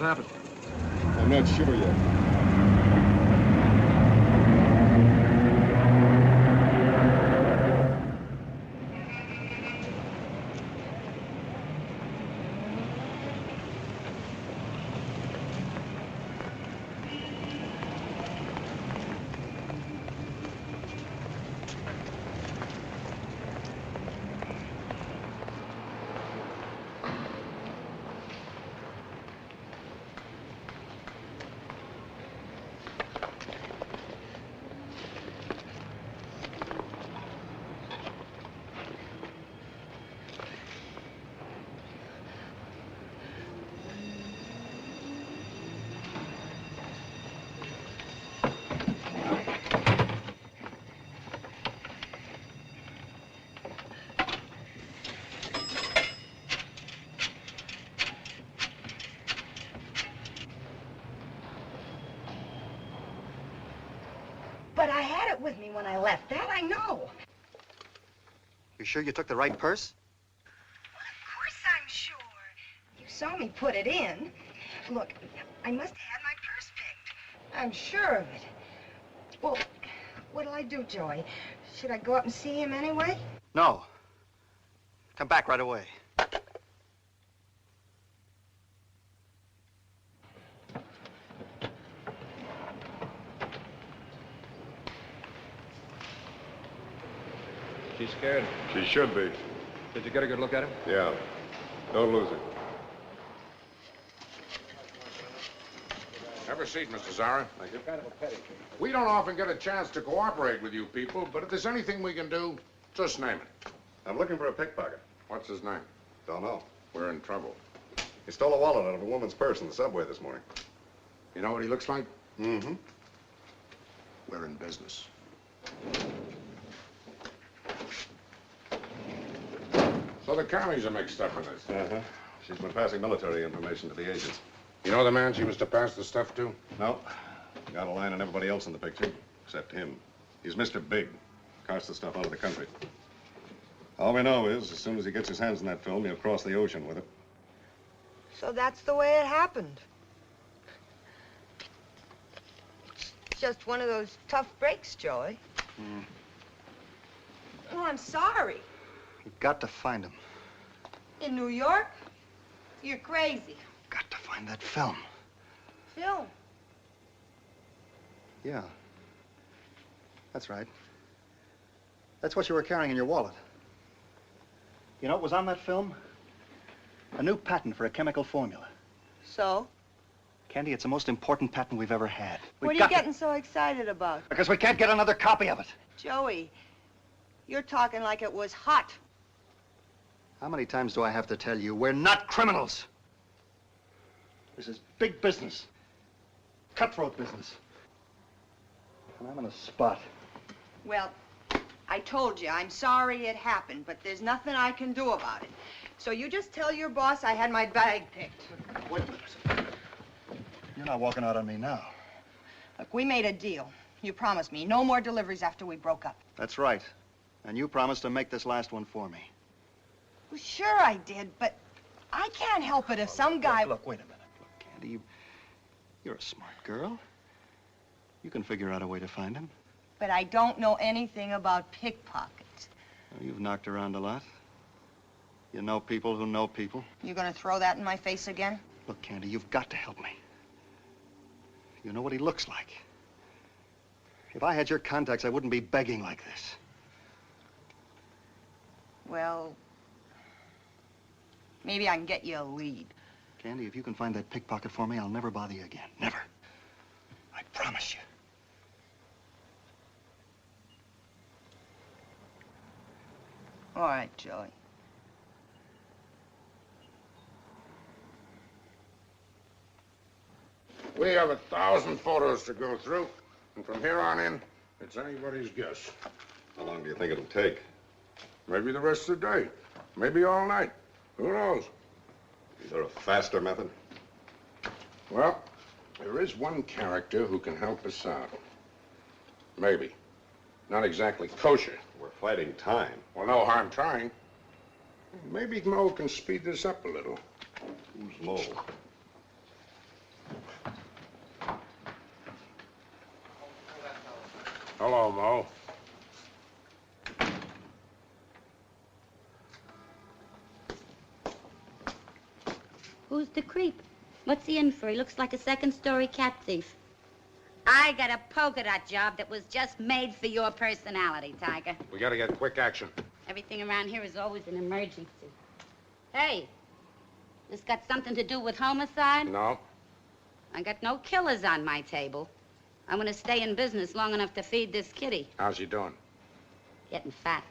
happened? I'm not sure yet. But I had it with me when I left. That I know. You sure you took the right purse? Well, of course I'm sure. You saw me put it in. Look, I must have had my purse picked. I'm sure of it. Well, what'll I do, Joey? Should I go up and see him anyway? No. Come back right away. She's scared. She should be. Did you get a good look at him? Yeah. Don't lose it. Have a seat, Mr. Zara. Thank you. We don't often get a chance to cooperate with you people, but if there's anything we can do, just name it. I'm looking for a pickpocket. What's his name? Don't know. We're in trouble. He stole a wallet out of a woman's purse in the subway this morning. You know what he looks like? Mm-hmm. We're in business. So the counties are mixed up in this. Uh-huh. She's been passing military information to the agents. You know the man she was to pass the stuff to? No. Got a line on everybody else in the picture, except him. He's Mr. Big. Carts the stuff out of the country. All we know is, as soon as he gets his hands on that film, he'll cross the ocean with it. So that's the way it happened. It's just one of those tough breaks, Joey. Oh, I'm sorry. You've got to find him. In New York? You're crazy. Got to find that film. Phil. Yeah. That's right. That's what you were carrying in your wallet. You know what was on that film? A new patent for a chemical formula. So? Candy, it's the most important patent we've ever had. What are you getting so excited about? Because we can't get another copy of it. Joey, you're talking like it was hot. How many times do I have to tell you, we're not criminals? This is big business. Cutthroat business. And I'm in a spot. Well, I told you, I'm sorry it happened, but there's nothing I can do about it. So you just tell your boss I had my bag picked. Wait a minute. You're not walking out on me now. Look, we made a deal. You promised me no more deliveries after we broke up. That's right. And you promised to make this last one for me. Well, sure I did, but I can't help it if some guy... Look, wait a minute. Look, Candy, you're a smart girl. You can figure out a way to find him. But I don't know anything about pickpockets. Well, you've knocked around a lot. You know people who know people. You gonna throw that in my face again? Look, Candy, you've got to help me. You know what he looks like. If I had your contacts, I wouldn't be begging like this. Well, maybe I can get you a lead. Candy, if you can find that pickpocket for me, I'll never bother you again. Never. I promise you. All right, Joey. We have 1,000 photos to go through, and from here on in, it's anybody's guess. How long do you think it'll take? Maybe the rest of the day. Maybe all night. Who knows? Is there a faster method? Well, there is one character who can help us out. Maybe. Not exactly kosher. We're fighting time. Well, no harm trying. Maybe Mo can speed this up a little. Who's Mo? Hello, Mo. Who's the creep? What's he in for? He looks like a second-story cat thief. I got a polka dot job that was just made for your personality, Tiger. We gotta get quick action. Everything around here is always an emergency. Hey, this got something to do with homicide? No. I got no killers on my table. I'm gonna stay in business long enough to feed this kitty. How's she doing? Getting fat.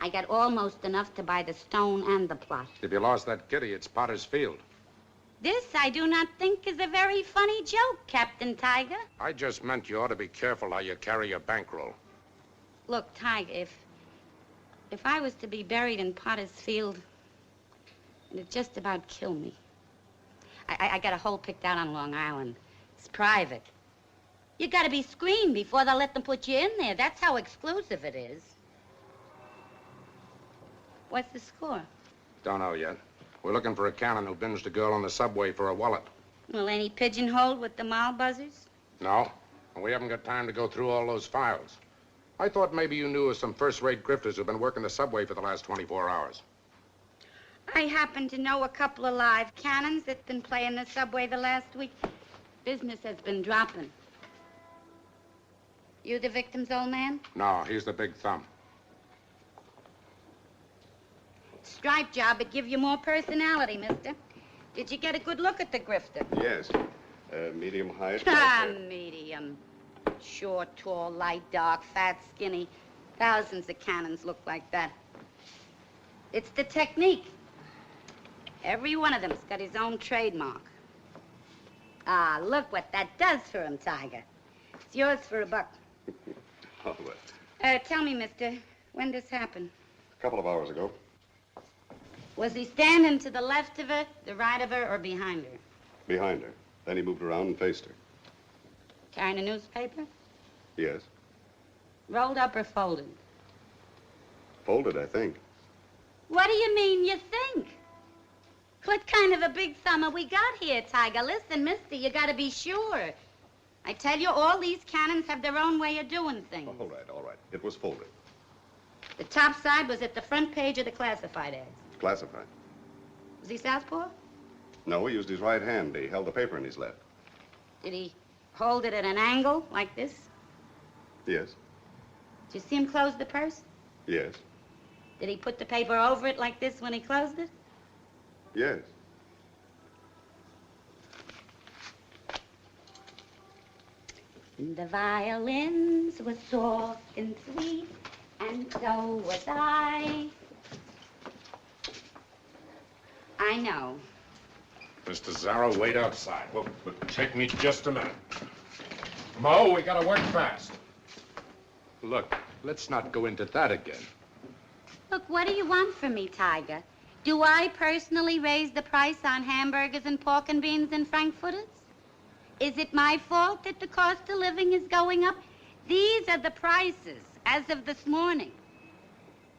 I got almost enough to buy the stone and the plot. If you lost that kitty, it's Potter's Field. This, I do not think, is a very funny joke, Captain Tiger. I just meant you ought to be careful how you carry your bankroll. Look, Tiger, if I was to be buried in Potter's Field, it'd just about kill me. I got a hole picked out on Long Island. It's private. You gotta be screened before they'll let them put you in there. That's how exclusive it is. What's the score? Don't know yet. We're looking for a cannon who binged a girl on the subway for a wallet. Well, ain't he pigeonholed with the mall buzzers? No, and we haven't got time to go through all those files. I thought maybe you knew of some first-rate grifters who've been working the subway for the last 24 hours. I happen to know a couple of live cannons that's been playing the subway the last week. Business has been dropping. You the victim's old man? No, he's the big thumb. Stripe job would give you more personality, mister. Did you get a good look at the grifter? Yes. Medium height. Medium. Short, tall, light, dark, fat, skinny. Thousands of cannons look like that. It's the technique. Every one of them's got his own trademark. Ah, look what that does for him, Tiger. It's yours for $1. All right. Tell me, mister, when this happened? A couple of hours ago. Was he standing to the left of her, the right of her, or behind her? Behind her. Then he moved around and faced her. Carrying a newspaper? Yes. Rolled up or folded? Folded, I think. What do you mean, you think? What kind of a big summer we got here, Tiger? Listen, mister, you gotta be sure. I tell you, all these cannons have their own way of doing things. All right, all right. It was folded. The top side was at the front page of the classified ads. Classified. Was he southpaw? No, he used his right hand. He held the paper in his left. Did he hold it at an angle, like this? Yes. Did you see him close the purse? Yes. Did he put the paper over it like this when he closed it? Yes. The violins were soft and sweet, and so was I. I know. Mr. Zarro, wait outside. Well, take me just a minute. Mo, we gotta work fast. Look, let's not go into that again. Look, what do you want from me, Tiger? Do I personally raise the price on hamburgers and pork and beans and frankfurters? Is it my fault that the cost of living is going up? These are the prices as of this morning.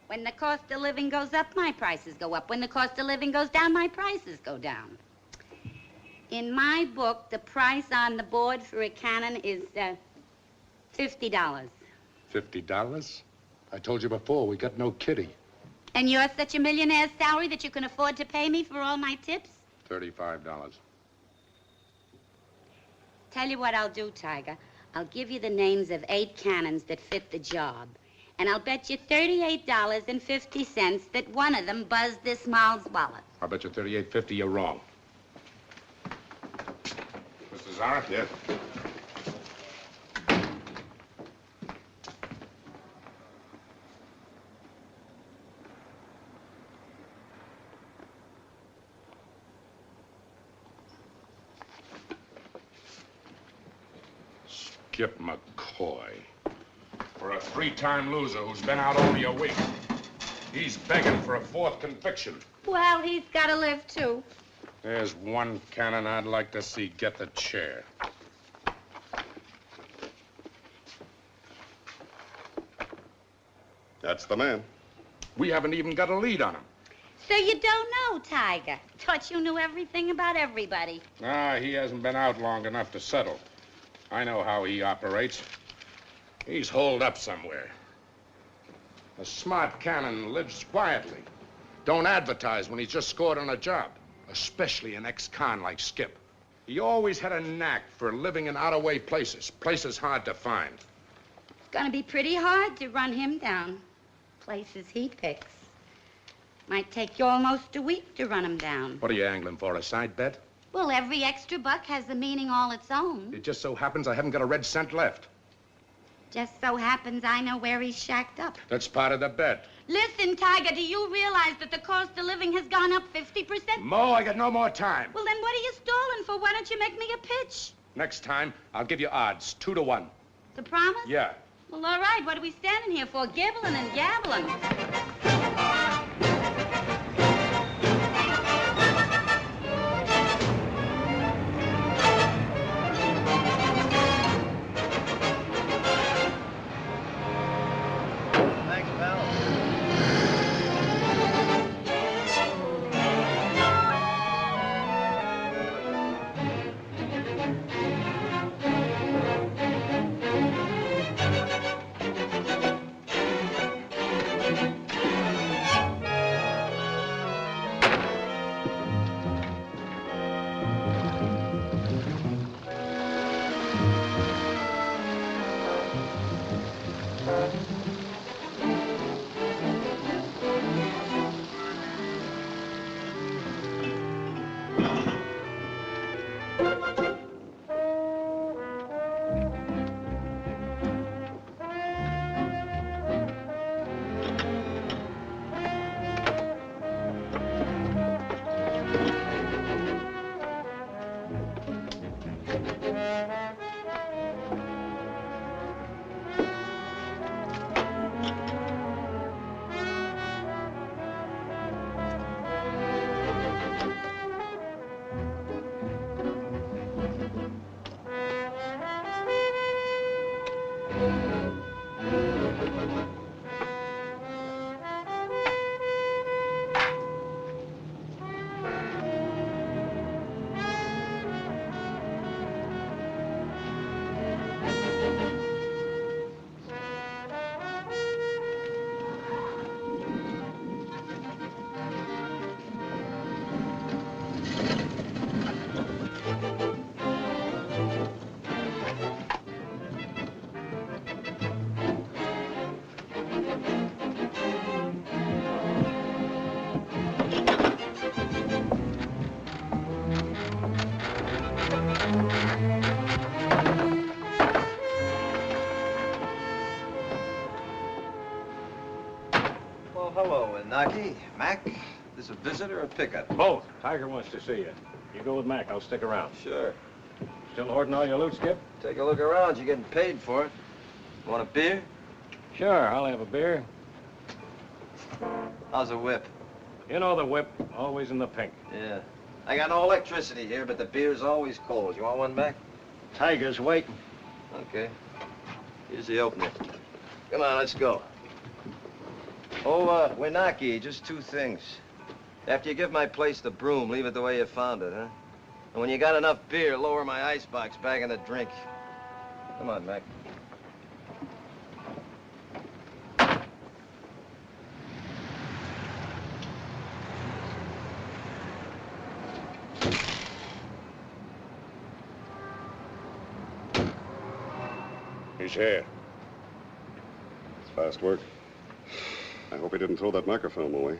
When the cost of living goes up, my prices go up. When the cost of living goes down, my prices go down. In my book, the price on the board for a cannon is $50. $50? I told you before, we got no kitty. And you're such a millionaire's salary that you can afford to pay me for all my tips? $35. Tell you what I'll do, Tiger. I'll give you the names of 8 cannons that fit the job. And I'll bet you $38.50 that one of them buzzed this Mal's wallet. I'll bet you $38.50 you're wrong. Mr. Zarro? Yes. Skip Macói. For a 3-time loser who's been out only a week. He's begging for a 4th conviction. Well, he's got to live, too. There's one cannon I'd like to see get the chair. That's the man. We haven't even got a lead on him. So you don't know, Tiger. Thought you knew everything about everybody. Ah, he hasn't been out long enough to settle. I know how he operates. He's holed up somewhere. A smart cannon lives quietly. Don't advertise when he's just scored on a job, especially an ex-con like Skip. He always had a knack for living in out-of-way places, places hard to find. It's gonna be pretty hard to run him down. Places he picks. Might take you almost a week to run him down. What are you angling for, a side bet? Well, every extra buck has a meaning all its own. It just so happens I haven't got a red cent left. Just so happens I know where he's shacked up. That's part of the bet. Listen, Tiger, do you realize that the cost of living has gone up 50%? Mo, I got no more time. Well, then what are you stalling for? Why don't you make me a pitch? Next time, I'll give you odds, 2 to 1. The promise? Yeah. Well, all right. What are we standing here for? Gibbling and gabbling. Naki, Mac, this a visit or a pickup? Both. Tiger wants to see you. You go with Mac. I'll stick around. Sure. Still hoarding all your loot, Skip? Take a look around. You're getting paid for it. Want a beer? Sure, I'll have a beer. How's a whip? You know the whip, always in the pink. Yeah. I got no electricity here, but the beer's always cold. You want one, Mac? Tiger's waiting. Okay. Here's the opener. Come on, let's go. Oh, Winaki, just 2 things. After you give my place the broom, leave it the way you found it, huh? And when you got enough beer, lower my icebox bag in the drink. Come on, Mac. He's here. It's fast work. I hope he didn't throw that microfilm away.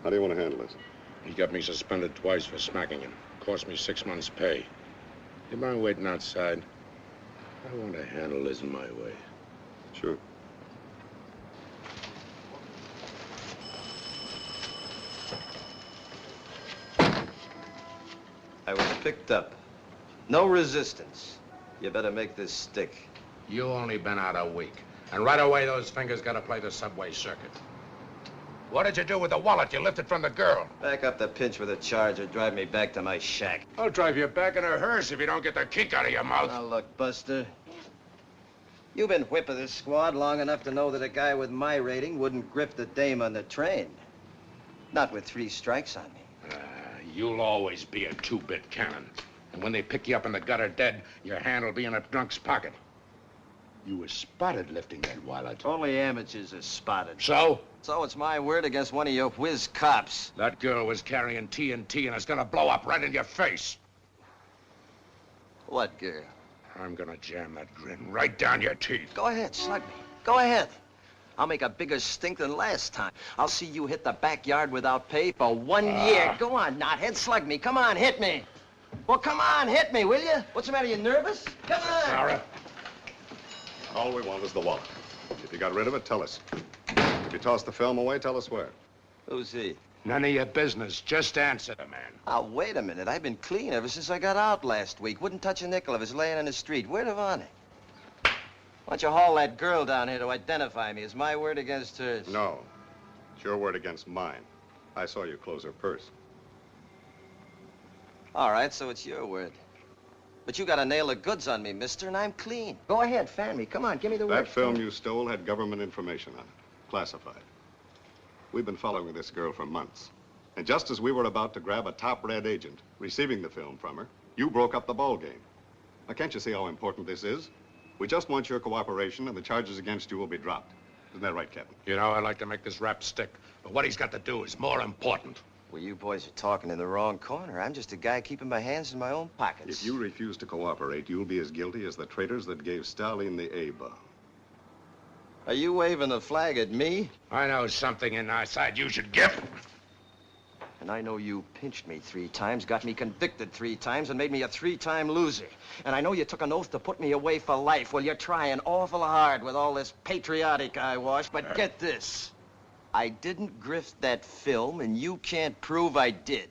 How do you want to handle this? He got me suspended twice for smacking him. Cost me 6 months' pay. You mind waiting outside? I want to handle this in my way. Sure. I was picked up. No resistance. You better make this stick. You only been out a week. And right away, those fingers got to play the subway circuit. What did you do with the wallet you lifted from the girl? Back up the pinch with a charge or drive me back to my shack. I'll drive you back in a hearse if you don't get the kick out of your mouth. Now, look, Buster. You've been whip of this squad long enough to know that a guy with my rating wouldn't grip the dame on the train. Not with 3 strikes on me. You'll always be a 2-bit cannon. And when they pick you up in the gutter dead, your hand will be in a drunk's pocket. You were spotted lifting that wallet. Only amateurs are spotted. So? So it's my word against one of your whiz cops. That girl was carrying TNT and it's gonna blow up right in your face. What girl? I'm gonna jam that grin right down your teeth. Go ahead, slug me. Go ahead. I'll make a bigger stink than last time. I'll see you hit the backyard without pay for 1 year. Go on, knothead, slug me. Come on, hit me. Well, come on, hit me, will you? What's the matter, you nervous? Come on. Sarah. All we want is the wallet. If you got rid of it, tell us. If you tossed the film away, tell us where. Who's he? None of your business. Just answer the man. Oh, wait a minute. I've been clean ever since I got out last week. Wouldn't touch a nickel if it's laying in the street. Word of honor. Why don't you haul that girl down here to identify me? It's my word against hers. No. It's your word against mine. I saw you close her purse. All right, so it's your word. But you got a nail of goods on me, mister, and I'm clean. Go ahead, fan me. Come on, give me the word. That film you stole had government information on it. Classified. We've been following this girl for months. And just as we were about to grab a top red agent, receiving the film from her, you broke up the ball game. Now, can't you see how important this is? We just want your cooperation, and the charges against you will be dropped. Isn't that right, Captain? You know, I'd like to make this rap stick, but what he's got to do is more important. Well, you boys are talking in the wrong corner. I'm just a guy keeping my hands in my own pockets. If you refuse to cooperate, you'll be as guilty as the traitors that gave Stalin the A-bomb. Are you waving the flag at me? I know something in our side you should give. And I know you pinched me 3 times, got me convicted 3 times, and made me a 3-time loser. And I know you took an oath to put me away for life. Well, you're trying awful hard with all this patriotic eyewash, but get this. I didn't grift that film, and you can't prove I did.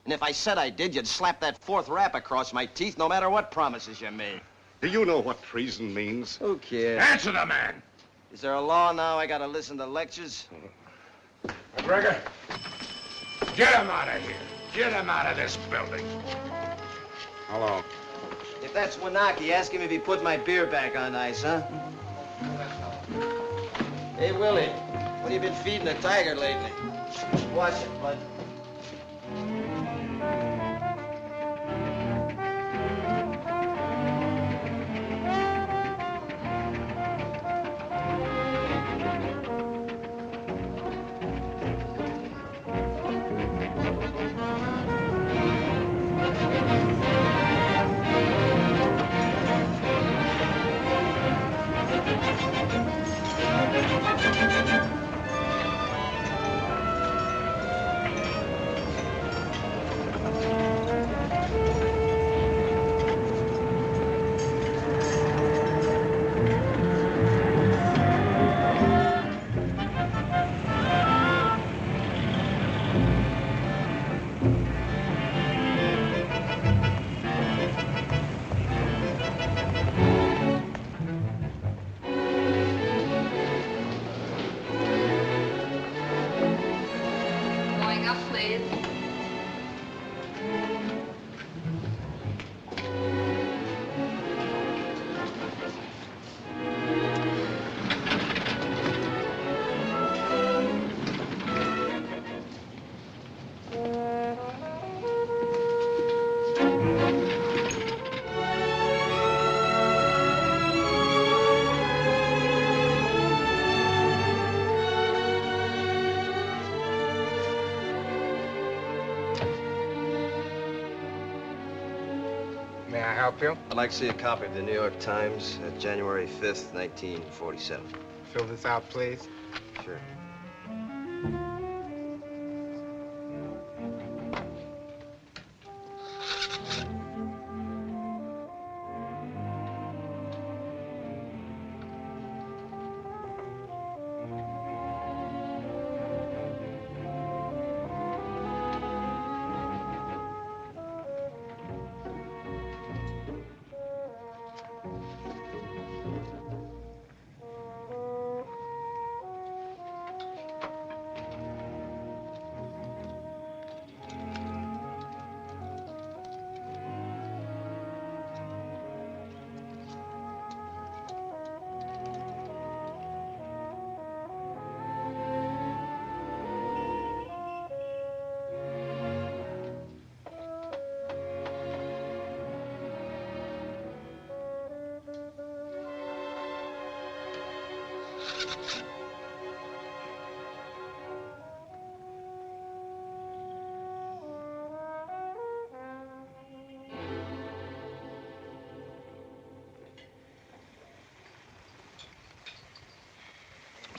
And if I said I did, you'd slap that 4th rap across my teeth, no matter what promises you made. Do you know what treason means? Who cares? Answer the man! Is there a law now I gotta listen to lectures? McGregor, get him out of here. Get him out of this building. Hello. If that's Wanaki, ask him if he put my beer back on ice, huh? Hey, Willie, what have you been feeding the tiger lately? Watch it, bud. May I help you? I'd like to see a copy of the New York Times, January 5th, 1947. Fill this out, please. Sure.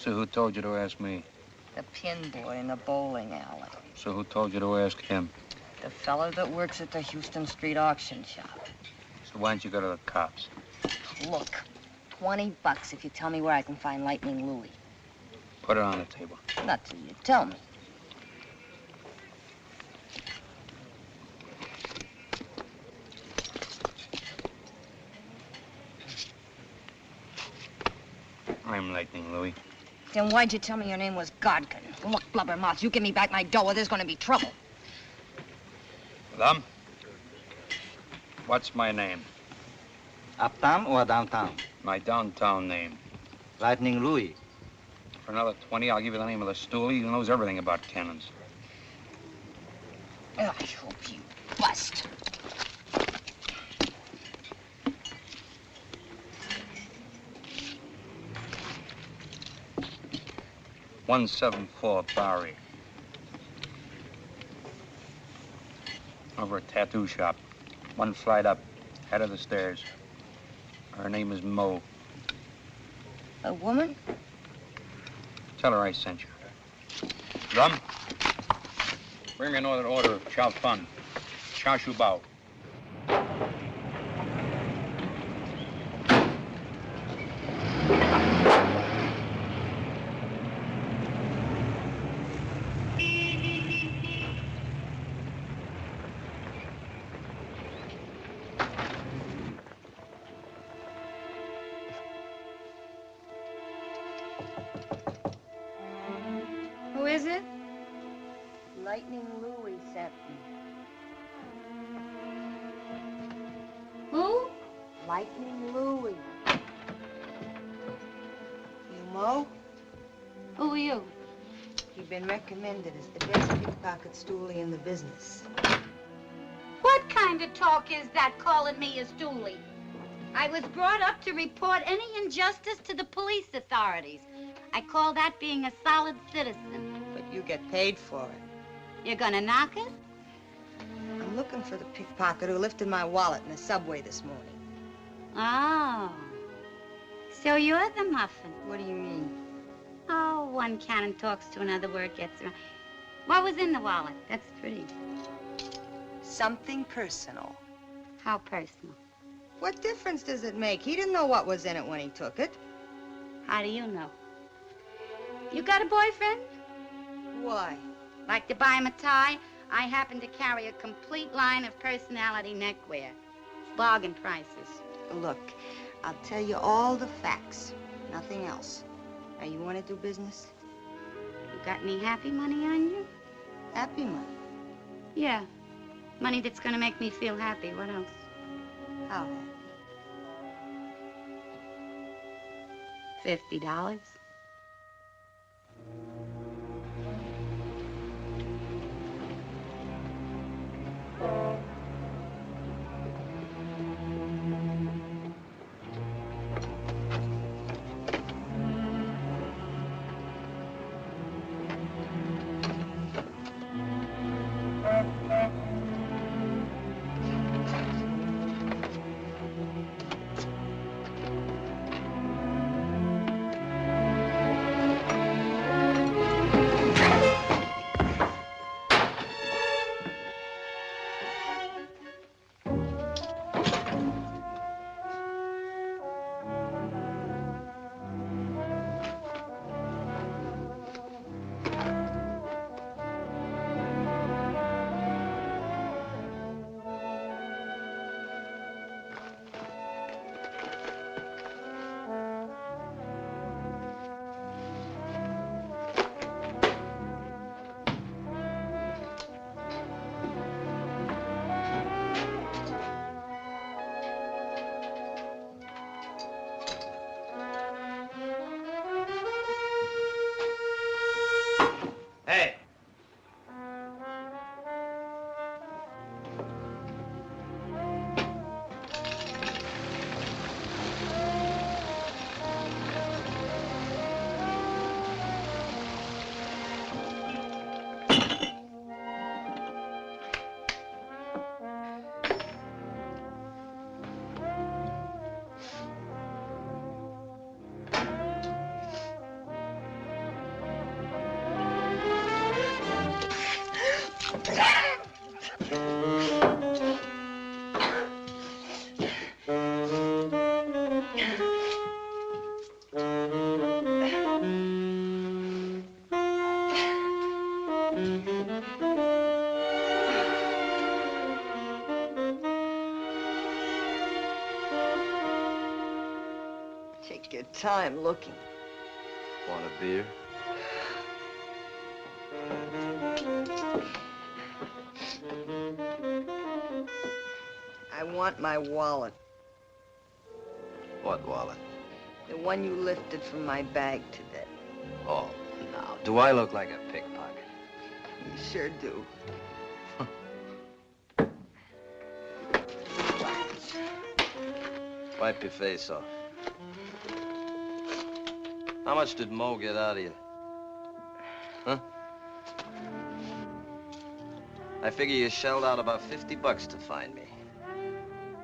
So who told you to ask me? The pin boy in the bowling alley. So who told you to ask him? The fella that works at the Houston Street auction shop. So why don't you go to the cops? Look, $20 if you tell me where I can find Lightning Louie. Put it on the table. Not till you tell me. I'm Lightning Louie. Then why'd you tell me your name was Godkin? Look, blubbermouth, you give me back my dough or there's gonna be trouble. Lum? What's my name? Uptown or downtown? My downtown name. Lightning Louie. For another 20, I'll give you the name of the stoolie who knows everything about cannons. I hope you bust. $174 Bowery. Over a tattoo shop. One flight up, head of the stairs. Her name is Mo. A woman? Tell her I sent you. Rum? Bring me another order of chow fun. Chow shu bao. Who is it? Lightning Louie sent me. Who? Lightning Louie. You Mo? Who are you? You've been recommended as the best pickpocket stoolie in the business. What kind of talk is that, calling me a stoolie? I was brought up to report any injustice to the police authorities. I call that being a solid citizen. But you get paid for it. You're gonna knock it? I'm looking for the pickpocket who lifted my wallet in the subway this morning. Oh. So you're the muffin. What do you mean? Oh, one cannon talks to another word gets around. What was in the wallet? That's pretty. Something personal. How personal? What difference does it make? He didn't know what was in it when he took it. How do you know? You got a boyfriend? Why? Like to buy him a tie? I happen to carry a complete line of personality neckwear. Bargain prices. Look, I'll tell you all the facts. Nothing else. Now, you want to do business? You got any happy money on you? Happy money? Yeah. Money that's gonna make me feel happy. What else? How happy? $50. waste your time looking. Want a beer? I want my wallet. What wallet? The one you lifted from my bag today. Oh, now, do I look like a pickpocket? You sure do. Wipe your face off. How much did Mo get out of you? Huh? I figure you shelled out about $50 to find me.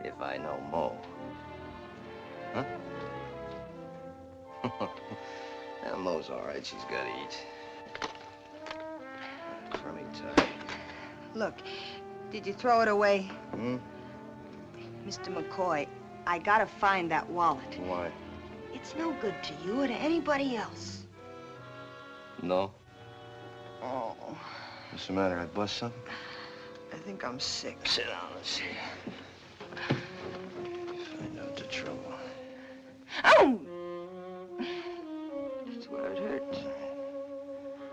If I know Mo. Huh? Yeah, Mo's all right. She's got to eat. Crummy tie. Look, did you throw it away? Hmm? Mr. McCoy, I gotta find that wallet. Why? It's no good to you or to anybody else. No? Oh, What's the matter? I bust something? I think I'm sick. Sit down, let's see. Find out the trouble. Oh! That's where it hurts.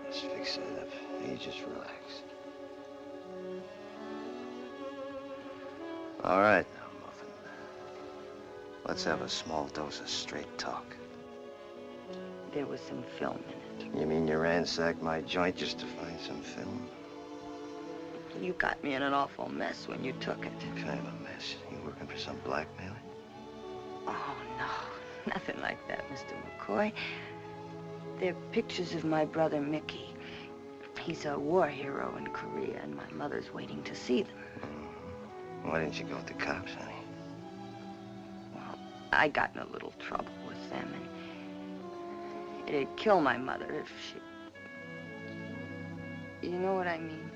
Let's fix that up. You just relax. All right, now, Muffin. Let's have a small dose of straight talk. There was some film in it. You mean you ransacked my joint just to find some film? You got me in an awful mess when you took it. What kind of a mess? You working for some blackmailer? Oh, no. Nothing like that, Mr. McCoy. They're pictures of my brother Mickey. He's a war hero in Korea, and my mother's waiting to see them. Why didn't you go with the cops, honey? Well, I got in a little trouble with them, and it'd kill my mother if she... You know what I mean?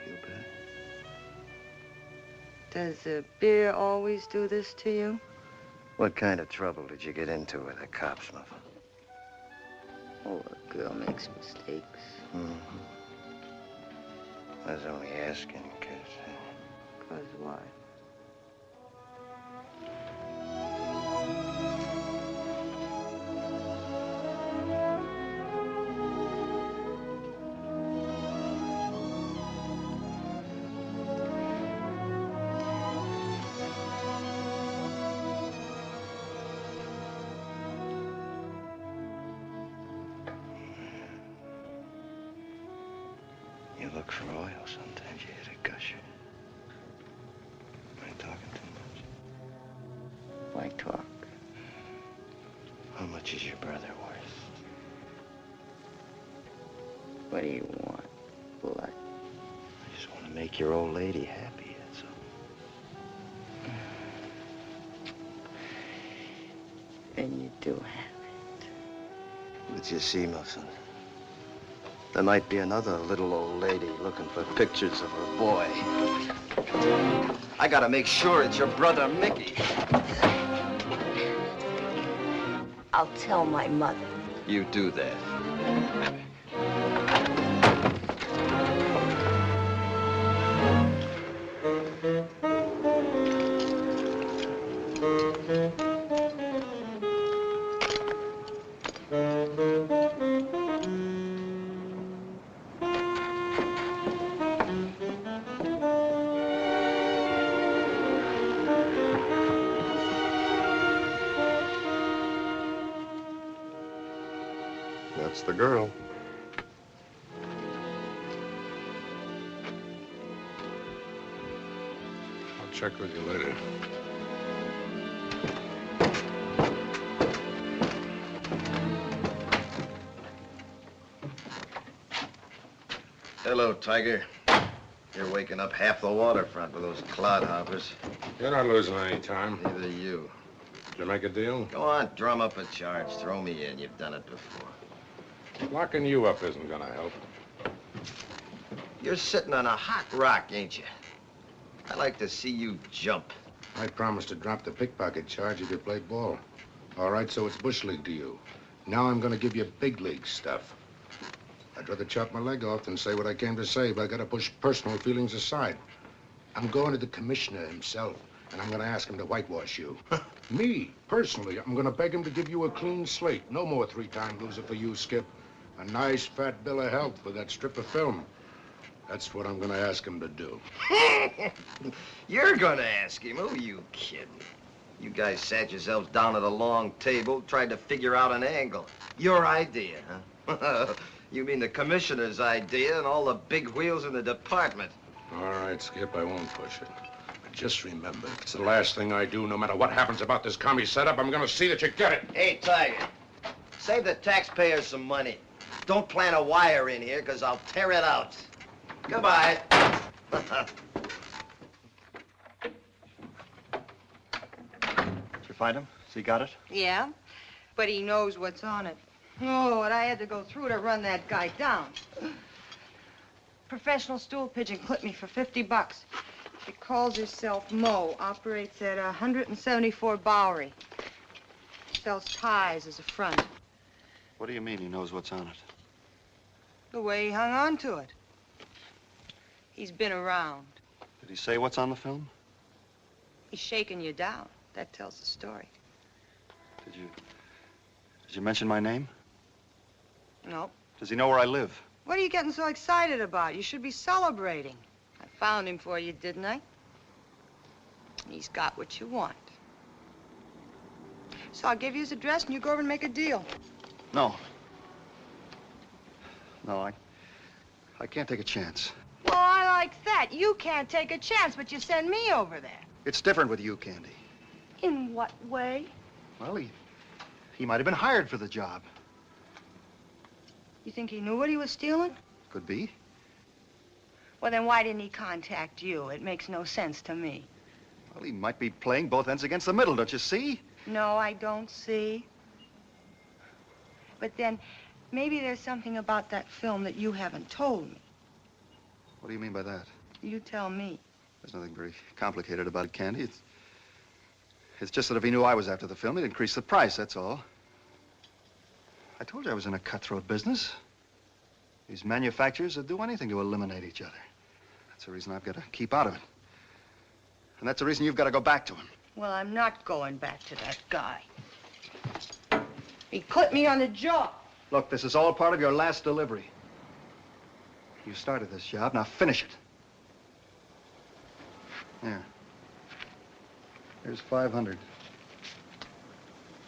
Feel bad? Does beer always do this to you? What kind of trouble did you get into with the cops, Muffin? Oh, a girl makes mistakes. Mm-hmm. I was only asking, because... 'Cause what? You look for oil. Sometimes you hit a gusher. Am I talking too much? Why talk? How much is your brother worth? What do you want? Blood? I just want to make your old lady happy, that's all. Then you do have it. But you see, Muffin, there might be another little old lady looking for pictures of her boy. I gotta make sure it's your brother, Mickey. I'll tell my mother. You do that. That's the girl. I'll check with you later. Hello, Tiger. You're waking up half the waterfront with those clodhoppers. You're not losing any time. Neither you. Did you make a deal? Go on, drum up a charge. Throw me in. You've done it before. Locking you up isn't gonna help. You're sitting on a hot rock, ain't you? I like to see you jump. I promised to drop the pickpocket charge if you played ball. All right, so it's bush league to you. Now I'm gonna give you big league stuff. I'd rather chop my leg off than say what I came to say, but I gotta push personal feelings aside. I'm going to the commissioner himself. And I'm gonna ask him to whitewash you. Me, personally, I'm gonna beg him to give you a clean slate. No more three-time loser for you, Skip. A nice fat bill of health for that strip of film. That's what I'm gonna ask him to do. You're gonna ask him? Who are you kidding? You guys sat yourselves down at a long table, tried to figure out an angle. Your idea, huh? You mean the commissioner's idea and all the big wheels in the department. All right, Skip, I won't push it. But just remember, if it's the last thing I do, no matter what happens about this commie setup, I'm gonna see that you get it. Hey, Tiger, save the taxpayers some money. Don't plant a wire in here, because I'll tear it out. Goodbye. Did you find him? Has he got it? Yeah, but he knows what's on it. Oh, what I had to go through to run that guy down. Professional stool pigeon clipped me for $50. She calls herself Mo, operates at 174 Bowery. Sells ties as a front. What do you mean he knows what's on it? The way he hung on to it. He's been around. Did he say what's on the film? He's shaking you down. That tells the story. Did you mention my name? No. Does he know where I live? What are you getting so excited about? You should be celebrating. I found him for you, didn't I? He's got what you want. So I'll give you his address and you go over and make a deal. No. No, I can't take a chance. Well, I like that. You can't take a chance, but you send me over there. It's different with you, Candy. In what way? Well, he might have been hired for the job. You think he knew what he was stealing? Could be. Well, then why didn't he contact you? It makes no sense to me. Well, he might be playing both ends against the middle, don't you see? No, I don't see. But then, maybe there's something about that film that you haven't told me. What do you mean by that? You tell me. There's nothing very complicated about it, Candy. It's just that if he knew I was after the film, he'd increase the price, that's all. I told you I was in a cutthroat business. These manufacturers would do anything to eliminate each other. That's the reason I've got to keep out of it. And that's the reason you've got to go back to him. Well, I'm not going back to that guy. He clipped me on the jaw. Look, this is all part of your last delivery. You started this job, now finish it. There. Here's 500.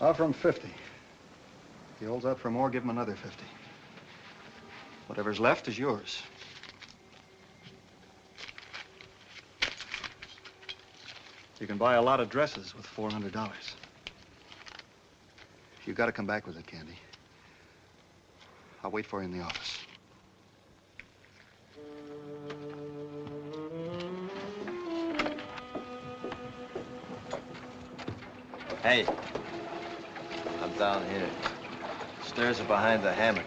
Offer him 50. If he holds out for more, give him another 50. Whatever's left is yours. You can buy a lot of dresses with $400. You've got to come back with it, Candy. I'll wait for you in the office. Hey, I'm down here. Stairs are behind the hammock.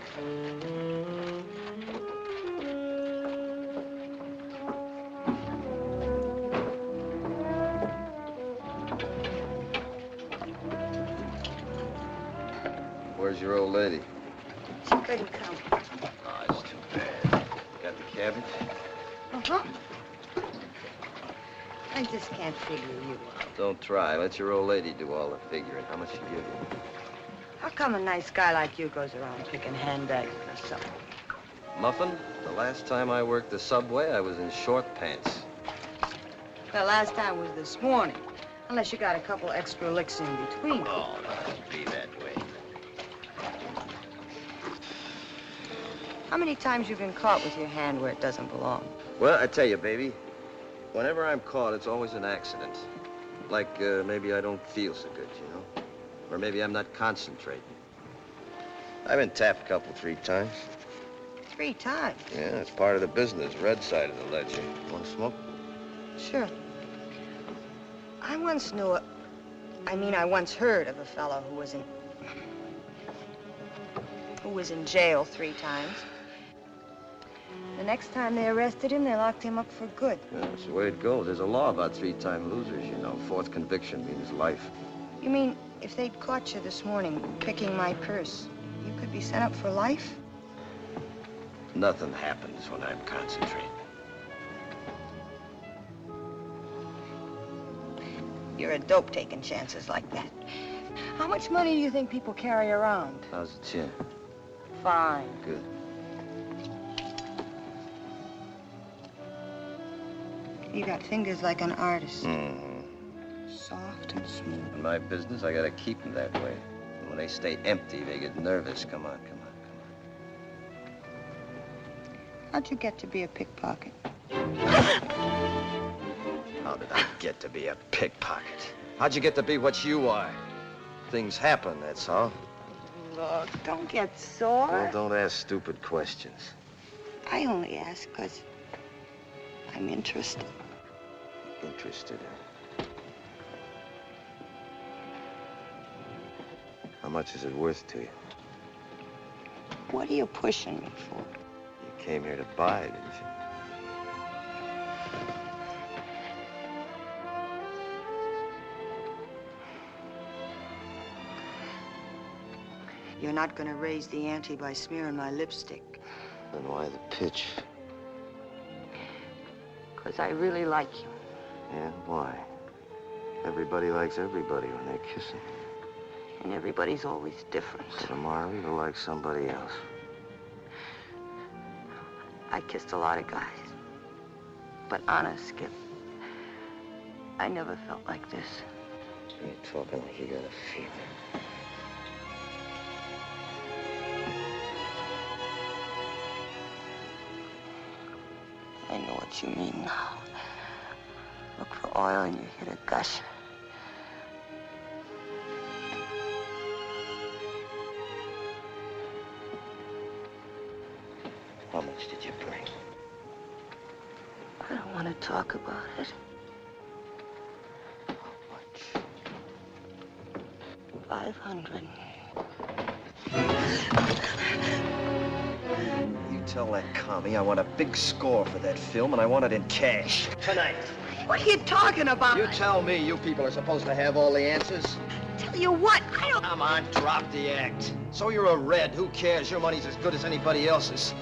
Where's your old lady? She couldn't come. Oh, it's too bad. Got the cabbage? Uh-huh. I just can't figure you out. Don't try. Let your old lady do all the figuring. How much she give you? How come a nice guy like you goes around picking handbags for something? Muffin, the last time I worked the subway, I was in short pants. The last time was this morning. Unless you got a couple extra licks in between. Oh, don't be that way. How many times you been caught with your hand where it doesn't belong? Well, I tell you, baby, whenever I'm caught, it's always an accident. Like, maybe I don't feel so good, you know? Or maybe I'm not concentrating. I've been tapped a couple, 3 times. 3 times? Yeah, it's part of the business, red side of the ledger. Want to smoke? Sure. I once knew I once heard of a fellow who was in jail 3 times. The next time they arrested him, they locked him up for good. Yeah, that's the way it goes. There's a law about 3-time losers, you know. 4th conviction means life. You mean if they'd caught you this morning picking my purse, you could be sent up for life? Nothing happens when I'm concentrating. You're a dope taking chances like that. How much money do you think people carry around? How's the chin? Fine. Good. You got fingers like an artist. Mm-hmm. Soft and smooth. In my business, I gotta keep them that way. And when they stay empty, they get nervous. Come on, come on, come on. How'd you get to be a pickpocket? How did I get to be a pickpocket? How'd you get to be what you are? Things happen, that's all. Look, don't get sore. Well, don't ask stupid questions. I only ask because I'm interested. Interested in? How much is it worth to you? What are you pushing me for? You came here to buy, didn't you? You're not gonna raise the ante by smearing my lipstick. Then why the pitch? Because I really like you. Yeah, why? Everybody likes everybody when they're kissing. And everybody's always different. So tomorrow you'll like somebody else. I kissed a lot of guys. But honest, Skip, I never felt like this. You're talking like you got a fever. I know what you mean now. Look for oil and you hit a gusher. How much did you bring? I don't want to talk about it. How much? 500. You tell that commie I want a big score for that film, and I want it in cash. Tonight. What are you talking about? You tell me. You people are supposed to have all the answers. Tell you what, I don't... Come on, drop the act. So you're a red. Who cares? Your money's as good as anybody else's.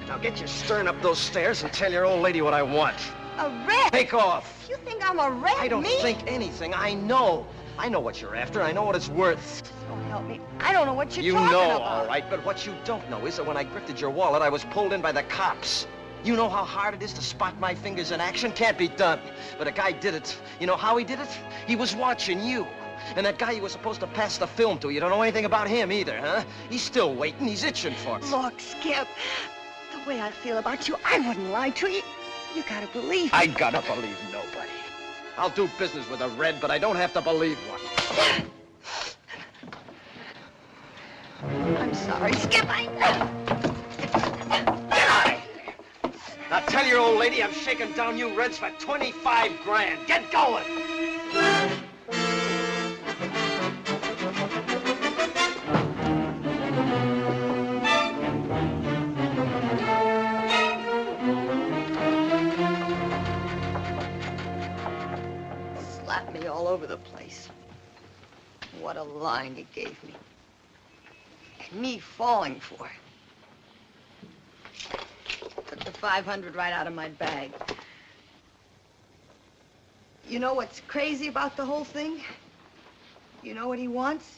Now get your stern up those stairs and tell your old lady what I want. A red? Take off. You think I'm a red? I don't think anything. I know. I know what you're after. I know what it's worth. Don't help me. I don't know what you're talking You know, about. all right, but what you don't know is that when I grifted your wallet, I was pulled in by the cops. You know how hard it is to spot my fingers in action? Can't be done. But a guy did it. You know how he did it? He was watching you. And that guy you were supposed to pass the film to, you don't know anything about him either, huh? He's still waiting. He's itching for it. Look, Skip, the way I feel about you, I wouldn't lie to you. You gotta believe me. I gotta believe nobody. I'll do business with a red, but I don't have to believe one. I'm sorry, Skip. Get out of here! Now tell your old lady I'm shaking down you reds for 25 grand. Get going! Slapped me all over the place. What a line he gave me. And me falling for it. Took the 500 right out of my bag. You know what's crazy about the whole thing? You know what he wants?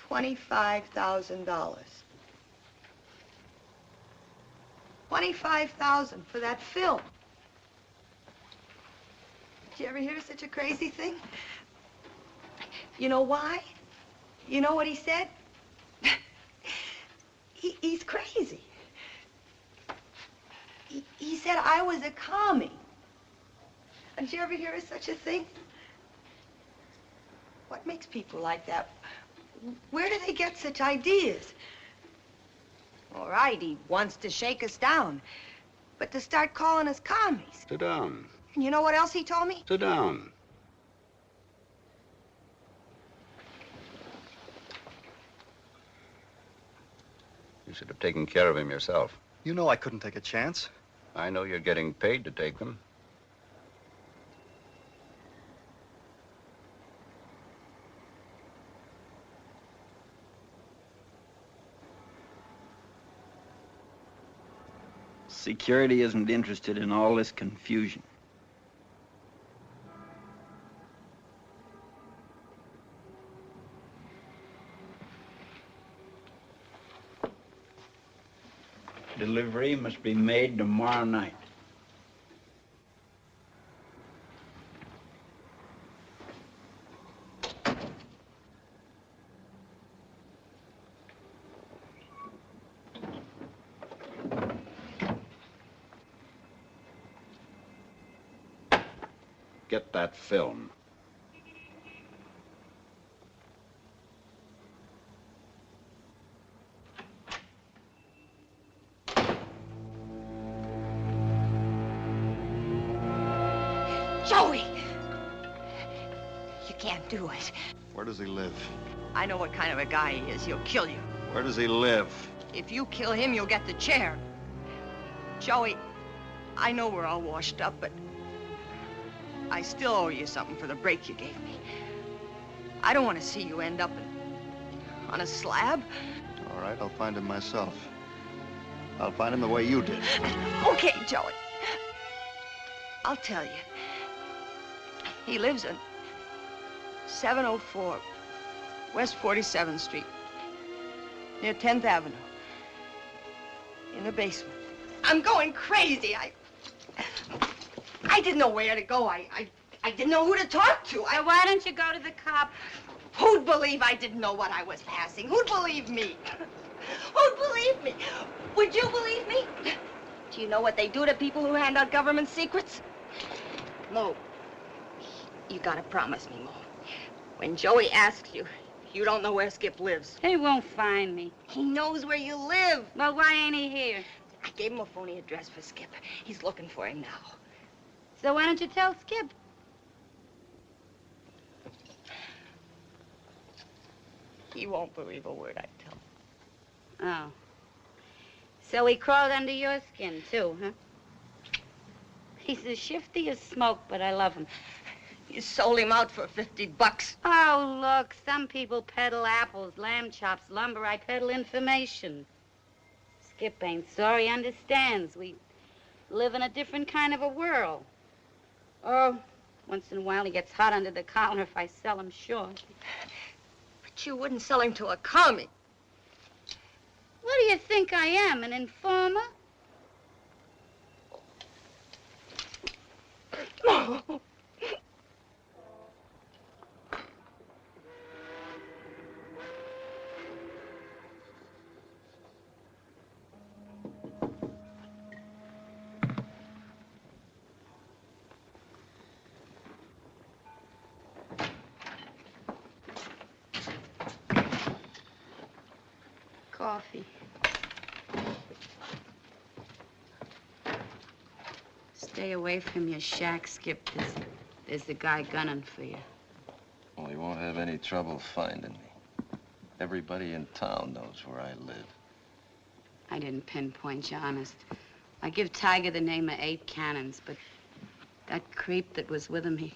$25,000. $25,000 for that film. Did you ever hear such a crazy thing? You know why? You know what he said? He's crazy. He said I was a commie. Did you ever hear of such a thing? What makes people like that? Where do they get such ideas? All right, he wants to shake us down, but to start calling us commies. Sit down. And you know what else he told me? Sit down. You should have taken care of him yourself. You know I couldn't take a chance. I know you're getting paid to take them. Security isn't interested in all this confusion. Delivery must be made tomorrow night. Get that film. Joey! You can't do it. Where does he live? I know what kind of a guy he is. He'll kill you. Where does he live? If you kill him, you'll get the chair. Joey, I know we're all washed up, but I still owe you something for the break you gave me. I don't want to see you end up on a slab. All right, I'll find him myself. I'll find him the way you did. Okay, Joey. I'll tell you. He lives in 704 West 47th Street, near 10th Avenue, in the basement. I'm going crazy. I didn't know where to go. I didn't know who to talk to. So why don't you go to the cop? Who'd believe I didn't know what I was passing? Who'd believe me? Who'd believe me? Would you believe me? Do you know what they do to people who hand out government secrets? Mo, you gotta promise me, Mo. When Joey asks you, you don't know where Skip lives. He won't find me. He knows where you live. Well, why ain't he here? I gave him a phony address for Skip. He's looking for him now. So why don't you tell Skip? He won't believe a word I tell him. Oh. So he crawled under your skin, too, huh? He's as shifty as smoke, but I love him. You sold him out for $50. Oh, look, some people peddle apples, lamb chops, lumber. I peddle information. Skip ain't sorry, he understands. We live in a different kind of a world. Oh, once in a while he gets hot under the collar if I sell him short. But you wouldn't sell him to a commie. What do you think I am, an informer? Coffee. Stay away from your shack, Skip. There's the guy gunning for you. Well, he won't have any trouble finding me. Everybody in town knows where I live. I didn't pinpoint you, honest. I give Tiger the name of 8 cannons, but that creep that was with him, he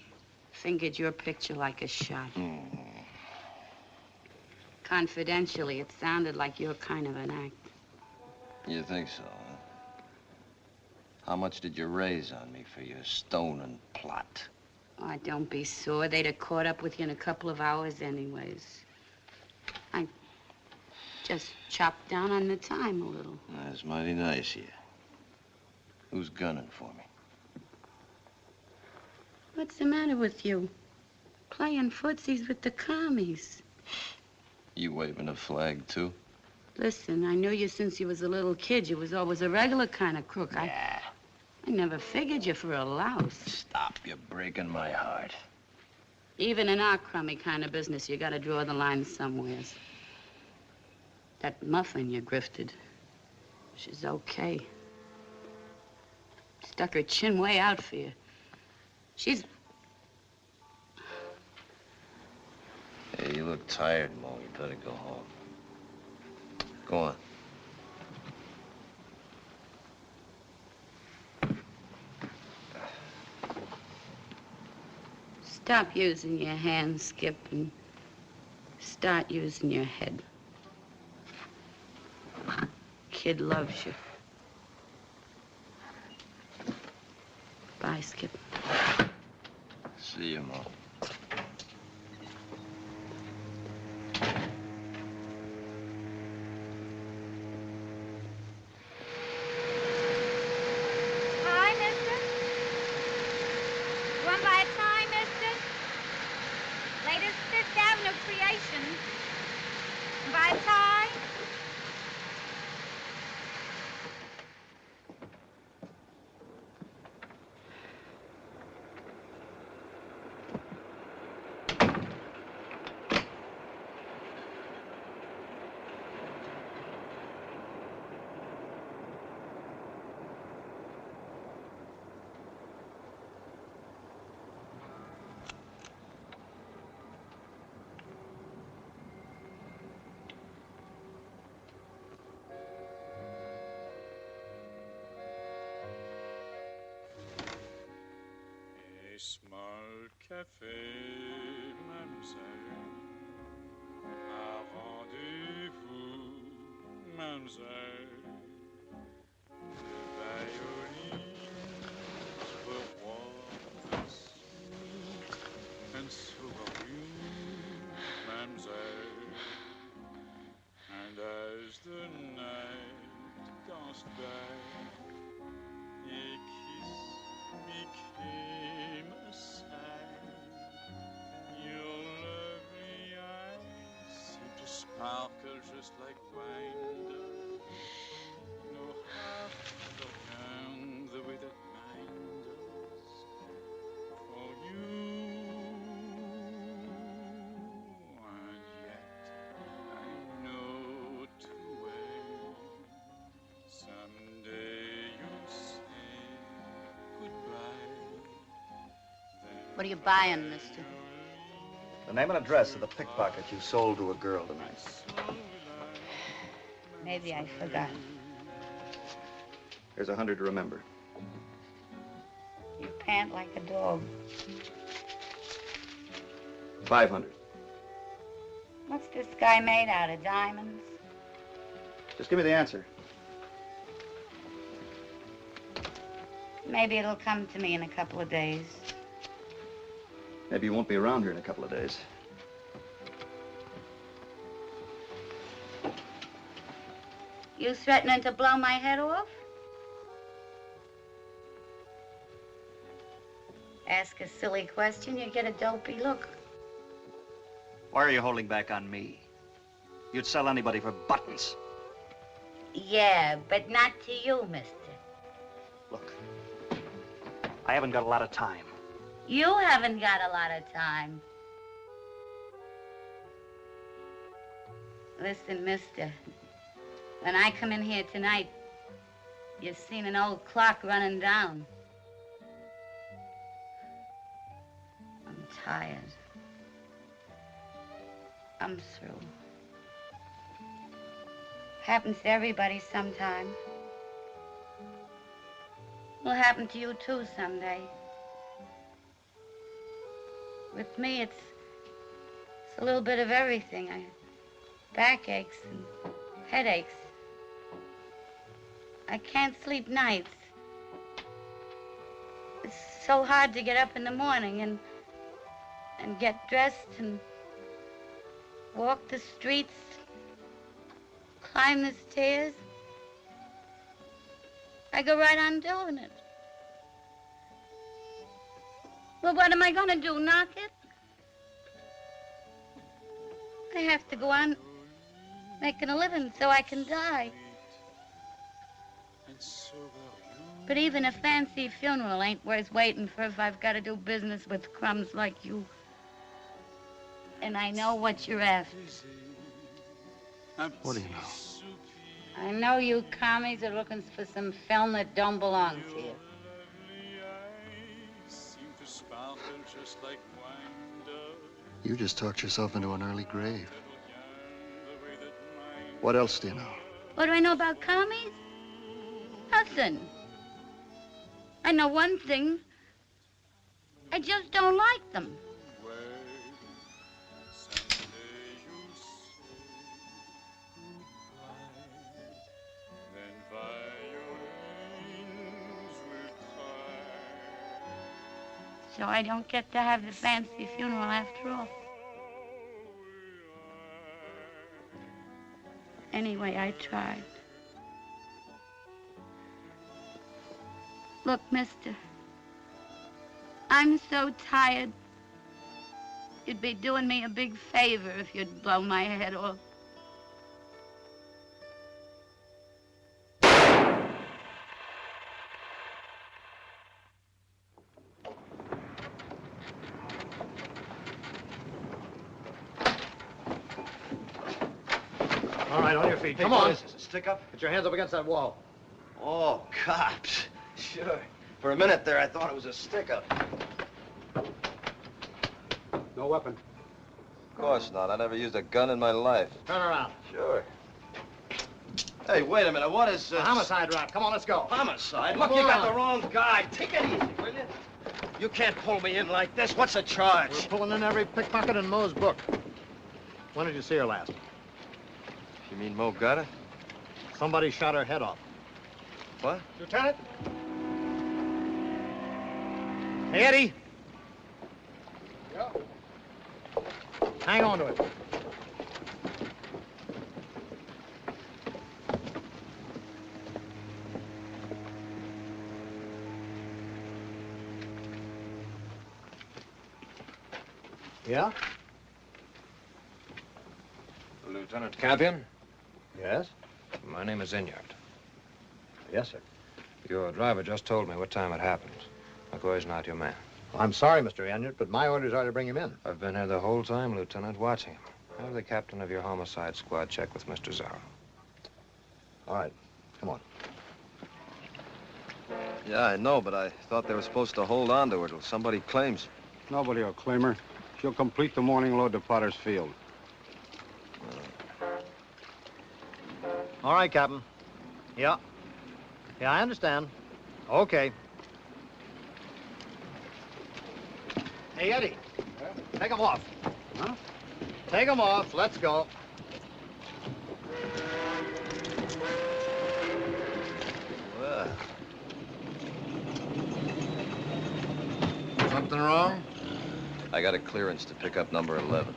fingered your picture like a shot. Confidentially, it sounded like your kind of an act. You think so, huh? How much did you raise on me for your stoning plot? Oh, don't be sore. They'd have caught up with you in a couple of hours anyways. I just chopped down on the time a little. That's mighty nice of you. Who's gunning for me? What's the matter with you? Playing footsies with the commies. You waving a flag, too? Listen, I knew you since you was a little kid. You was always a regular kind of crook. Yeah. I never figured you for a louse. Stop, you're breaking my heart. Even in our crummy kind of business, you gotta draw the line somewheres. That muffin you grifted, she's okay. Stuck her chin way out for you. She's... Hey, you look tired, Mo. You better go home. Go on. Stop using your hands, Skip, and start using your head. Kid loves you. Bye, Skip. See you, Mo. small café, mademoiselle. Un rendez-vous, mademoiselle. Le violins were warm and sweet, and so are you, mademoiselle. And as the night danced by, a kiss became a sigh. Your lovely eyes seem to sparkle just like wine does. No half the young the way that mine does. For you, and yet I know too well. Someday you'll say goodbye. What are you buying, mister? The name and address of the pickpocket you sold to a girl tonight. Maybe I forgot. Here's 100 to remember. You pant like a dog. 500. What's this guy made out of, diamonds? Just give me the answer. Maybe it'll come to me in a couple of days. Maybe you won't be around here in a couple of days. You threatening to blow my head off? Ask a silly question, you get a dopey look. Why are you holding back on me? You'd sell anybody for buttons. Yeah, but not to you, mister. Look, I haven't got a lot of time. You haven't got a lot of time. Listen, mister, when I come in here tonight, you've seen an old clock running down. I'm tired. I'm through. Happens to everybody sometime. Will happen to you too someday. With me, it's a little bit of everything. Backaches and headaches. I can't sleep nights. It's so hard to get up in the morning and get dressed and walk the streets, climb the stairs. I go right on doing it. Well, what am I gonna do, knock it? I have to go on making a living so I can die. But even a fancy funeral ain't worth waiting for if I've got to do business with crumbs like you. And I know what you're after. What do you know? I know you commies are looking for some film that don't belong to you. You just talked yourself into an early grave. What else do you know? What do I know about commies? Nothing. I know one thing. I just don't like them. So I don't get to have the fancy funeral after all. Anyway, I tried. Look, mister, I'm so tired. You'd be doing me a big favor if you'd blow my head off. All right, on your feet. Hey, Come what on. is this, a stick-up? Put your hands up against that wall. Oh, cops. Sure. For a minute there, I thought it was a stick-up. No weapon. Of course not. I never used a gun in my life. Turn around. Sure. Hey, wait a minute. What is... A homicide rap. Come on, let's go. Homicide? Come Look, you got on. the wrong guy. Take it easy, will you? You can't pull me in like this. What's the charge? We're pulling in every pickpocket in Moe's book. When did you see her last? You mean Mo got it? Somebody shot her head off. What? Lieutenant? Hey, Eddie. Yeah? Hang on to it. Yeah? Lieutenant Campion? Yes? My name is Inyard. Yes, sir. Your driver just told me what time it happened. McCoy's not your man. I'm sorry, Mr. Enyart, but my orders are to bring him in. I've been here the whole time, Lieutenant, watching him. Have the captain of your homicide squad check with Mr. Zarro. All right. Come on. Yeah, I know, but I thought they were supposed to hold on to her till somebody claims. Nobody will claim her. She'll complete the morning load to Potter's Field. All right, Captain. Yeah. Yeah, I understand. Okay. Hey, Eddie. Take them off. Huh? Take them off. Let's go. Well. Something wrong? I got a clearance to pick up number 11.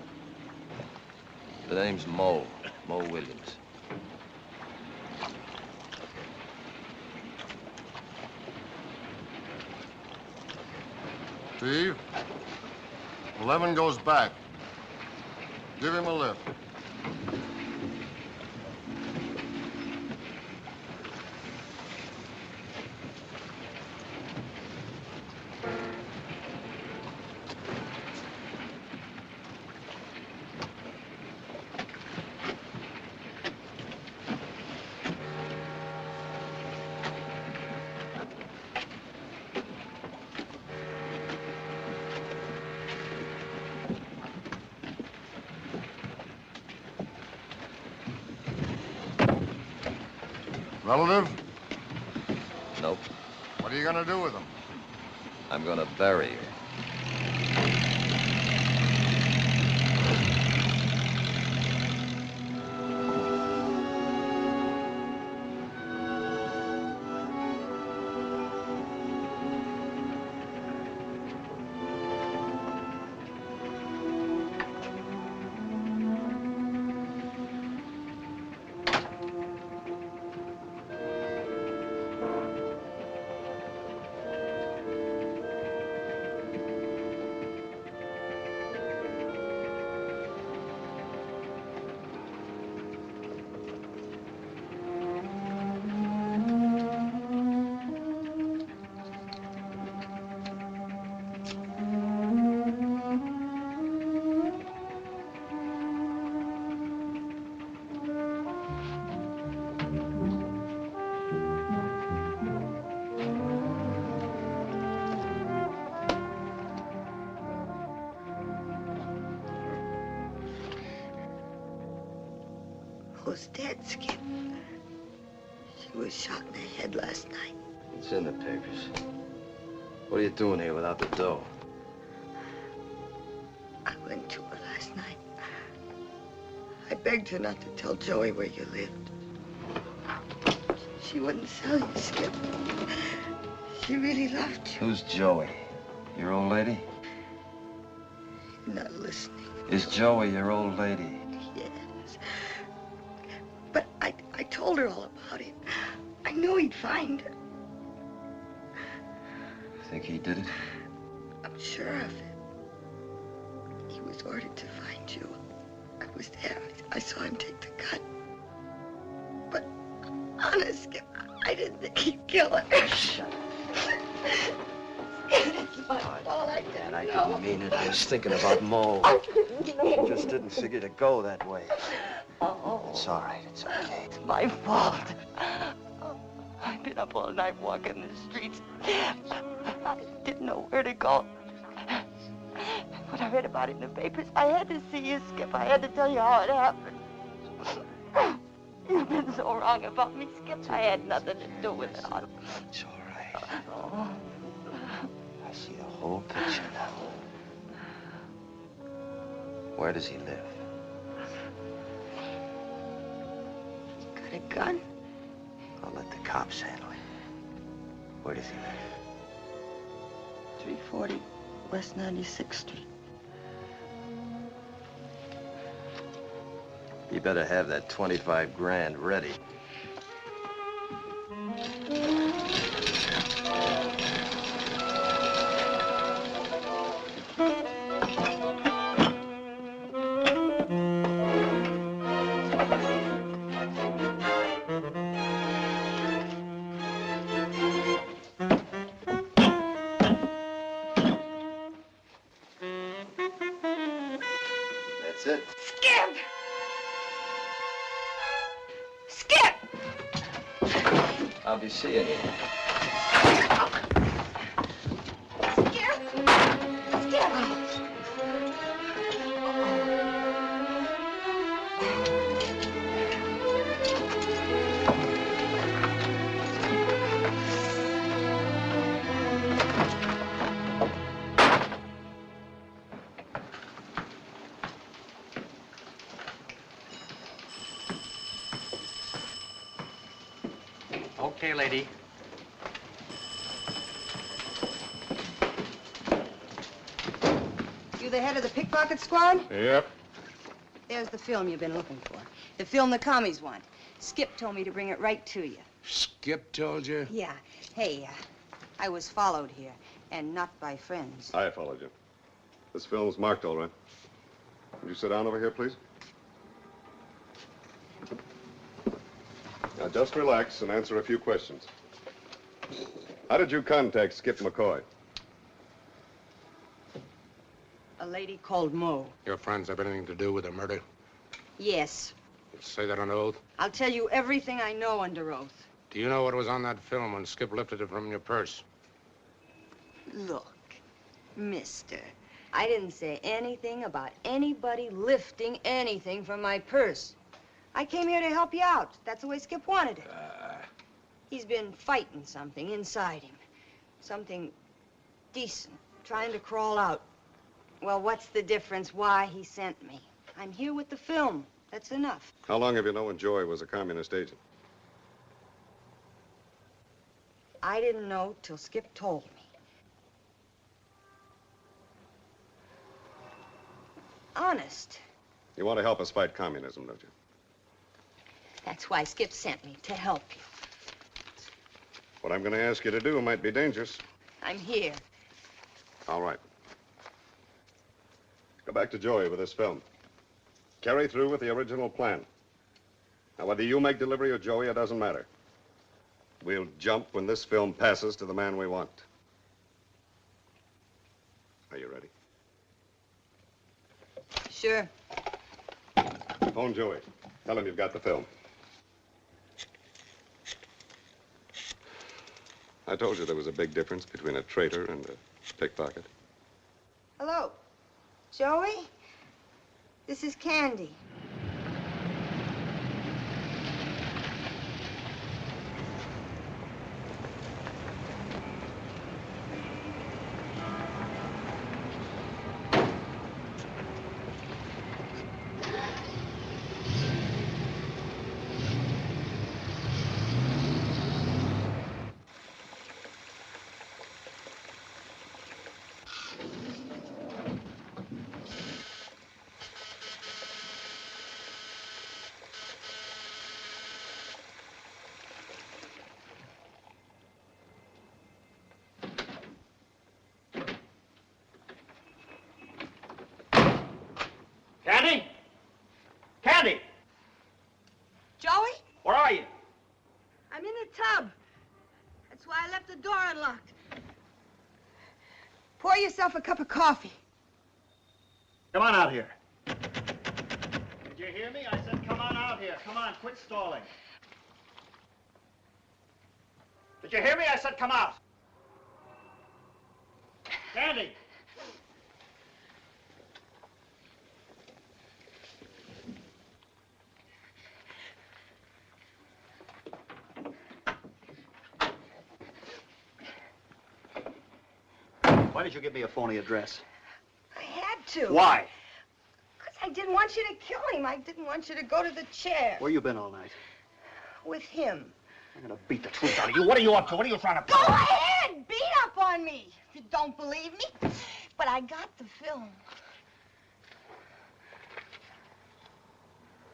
The name's Mo Williams. Steve, 11 goes back. Give him a lift. Relative? Nope. What are you gonna do with him? I'm gonna bury her. Mo's dead, Skip. She was shot in the head last night. It's in the papers. What are you doing here without the dough? I went to her last night. I begged her not to tell Joey where you lived. She wouldn't sell you, Skip. She really loved you. Who's Joey? Your old lady? You're not listening. Is Joey your old lady? Yes. But I told her all about it. I knew he'd find her. Think he did it? I'm sure of it. He was ordered to find you. I was there. I saw him take the gun. But honest, Skip, I didn't think he'd kill her. Shut up. It's my fault. I didn't know. I didn't mean it. I was thinking about Mo. She just didn't figure to go that way. Oh. It's all right. It's okay. It's my fault. I've been up all night walking the streets. I didn't know where to go. When I read about it in the papers, I had to see you, Skip. I had to tell you how it happened. You've been so wrong about me, Skip. I had nothing to do with it. It's all right. Oh. I see the whole picture now. Where does he live? Got a gun? I'll let the cops handle it. Where does he live? 340 West 96th Street. You better have that 25 grand ready. That's it. Skip! Skip! I'll be seeing you. Skip! Skip! Okay, lady. You the head of the pickpocket squad? Yep. There's the film you've been looking for. The film the commies want. Skip told me to bring it right to you. Skip told you? Yeah. Hey, I was followed here, and not by friends. I followed you. This film's marked all right. Would you sit down over here, please? Now, just relax and answer a few questions. How did you contact Skip Mackoy? A lady called Mo. Your friends have anything to do with the murder? Yes. Say that on oath. I'll tell you everything I know under oath. Do you know what was on that film when Skip lifted it from your purse? Look, mister, I didn't say anything about anybody lifting anything from my purse. I came here to help you out. That's the way Skip wanted it. He's been fighting something inside him. Something decent, trying to crawl out. Well, what's the difference why he sent me? I'm here with the film. That's enough. How long have you known Joey was a communist agent? I didn't know till Skip told me. Honest. You want to help us fight communism, don't you? That's why Skip sent me, to help you. What I'm going to ask you to do might be dangerous. I'm here. All right. Go back to Joey with this film. Carry through with the original plan. Now, whether you make delivery or Joey, it doesn't matter. We'll jump when this film passes to the man we want. Are you ready? Sure. Phone Joey. Tell him you've got the film. I told you there was a big difference between a traitor and a pickpocket. Hello. Joey? This is Candy. Candy? Candy! Joey? Where are you? I'm in the tub. That's why I left the door unlocked. Pour yourself a cup of coffee. Come on out here. Did you hear me? I said come on out here. Come on, quit stalling. Did you hear me? I said come out. Candy! Why did you give me a phony address? I had to. Why? Because I didn't want you to kill him. I didn't want you to go to the chair. Where you been all night? With him. I'm gonna beat the truth out of you. What are you up to? What are you trying to... Go ahead! Beat up on me if you don't believe me. But I got the film.